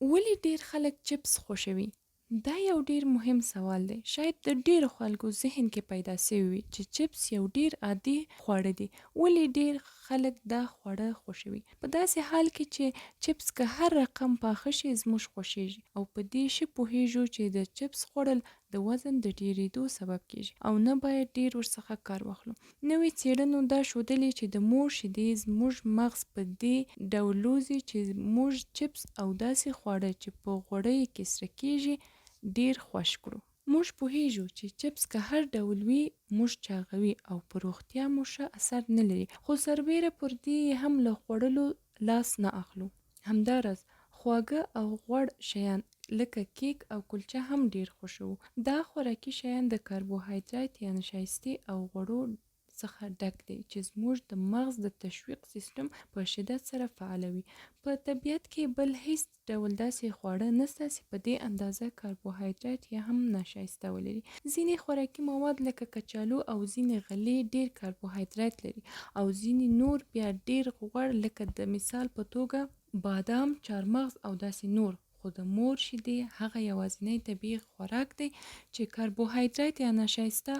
ولې ډېر خلک چپس خوښوي؟ دا یو ډېر مهم سوال دی. شاید د ډېرو خلکو ذهن کې پیدا سوی وي چې چپس یو ډېر عادي خواړه دي. ولې ډېر خلک دا خواړه خوښوي؟ په داسې حال کې چې چپس که هر رقم پاخه شي زموږ خوښیږي او په دې ښه پوهیږو چې د چپس خوړل د وزن د ډېرېدو سبب کیږي او نه باید ډېر ورڅخه کار واخلو. نوې څېړنو دا ښودلي چې د مور شیدې زموږ مغز په دې ډول روزي چې موږ چپس او داسې خواړه چې په غوړیو کې سره کیږي ډېر خوښ کړو. موږ پوهیږو چې چپس که هر ډول وي موږ چاغوي او په روغتیا مو ښه اثر نه لري، خو سربیره پر دې هم له خوړلو لاس نه اخلو. همداراز خواږه او غوړ شیان لکه کیک او کلچه هم ډېر خوښوو. دا خوراکي شیان د کاربوهایدرات یا نشایستې او غوړو څخه ډک دی چې زموږ د مغز د تشویق سیستم په شدت سره فعالوي. په طبیعت کې بل هیڅ ډول داسې خواړه نشته چې په دې اندازه کاربوهایدرات یا هم نشایسته ولري. ځینې خوراکي مواد لکه کچالو او ځینې غلې ډېر کاربوهایدرات لري او ځینې نور بیا ډېر غوړ، لکه د مثال په توګه بادام، چارمغز او داسې نور. خو د مور شیدې هغه یوازینی طبیعي خوراک دی چې کاربوهایدرات یا نشایسته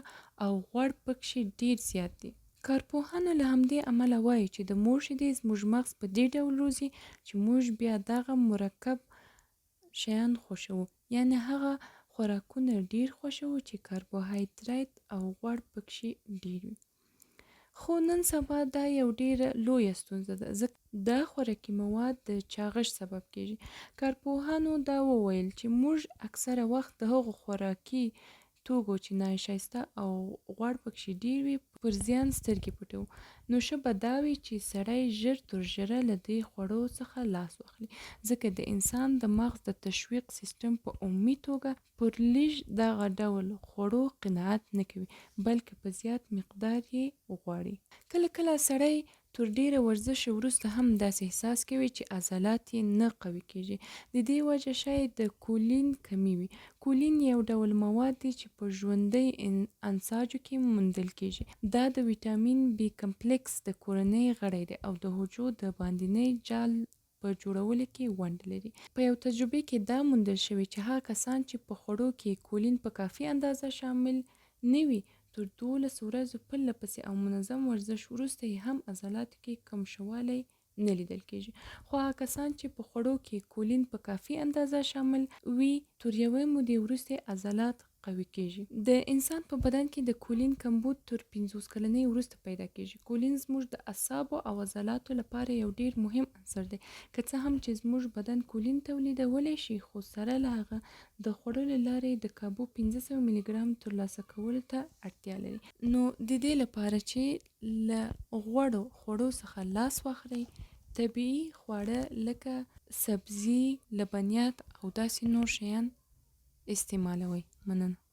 او غوړ پکې ډېر زیات دي. کارپوهانو له همدې امله وایي چې د مور شیدې زموږ مغز په دې ډول روزي چې موږ بیا دغه مرکب شیان خوښوو، یعنې هغه خوراکونه ډېر خوښوو چې کاربوهایدرات او غوړ پکې ډېر وي. خو نن سبا دا یو ډېره لویه ستونزه ده ځکه دا خوراکي مواد د چاغښت سبب کیږي. کارپوهانو دا وویل چې موږ اکثره وخت د هغو خوراکي توکو چې ناشایسته او غوړ پکې ډېر وي پر زیان سترګې پټوو. نو ښه به دا وي چې سړی ژر تر ژره له دې خوړو څخه لاس واخلي، ځکه د انسان د مغز د تشویق سیستم په عمومي توګه پر لږ دغه ډول خوړو قناعت نه کوي، بلکې په زیات مقدار یې غواړي. کله کله سړی تر ډېره ورزش وروسته هم داسې احساس کوي چې عضلات یې نه قوي کېږي. د دې وجه شاید د کولین کمی وي. کولین یو ډول مواد دی چې په ژوندۍ انساجو کې موندل کېږي. دا د ویټامین بي کمپلیکس د کورنۍ غړی دی او د حجرو د باندني جال په جوړولو کې ونډه لري. په یو تجربه کې دا موندل شوي چې هغه کسان چې په خوړو کې کولین په کافي اندازه شامل نه وي تر 12 ورځو پرله پسې او منظم ورزش وروسته یې هم عضلاتو کې کم شوالی نه لیدل کېږي. خو هغه کسان چې په خوړو کې کولین په کافي اندازه شامل وي تر یوې مودې وروسته عضلات قوي کېږي. د انسان په بدن کې د کولین کمبود تر 50 کلنۍ وروسته پیدا کېږي. کولین زموږ د اعصابو او عضلاتو لپاره یو ډېر مهم عنصر دی. که څه هم چې زموږ بدن کولین تولیدولی شي، خو سره له هغه د خوړو له لارې د کابو 500 ملي ګرام ترلاسه کولو ته اړتیا لري. نو د دې لپاره چې له غوړو خوړو څخه لاس واخلئ، طبیعي خواړه لکه سبزي، لبنیات او داسې نور شیان استعمالوئ. مننه.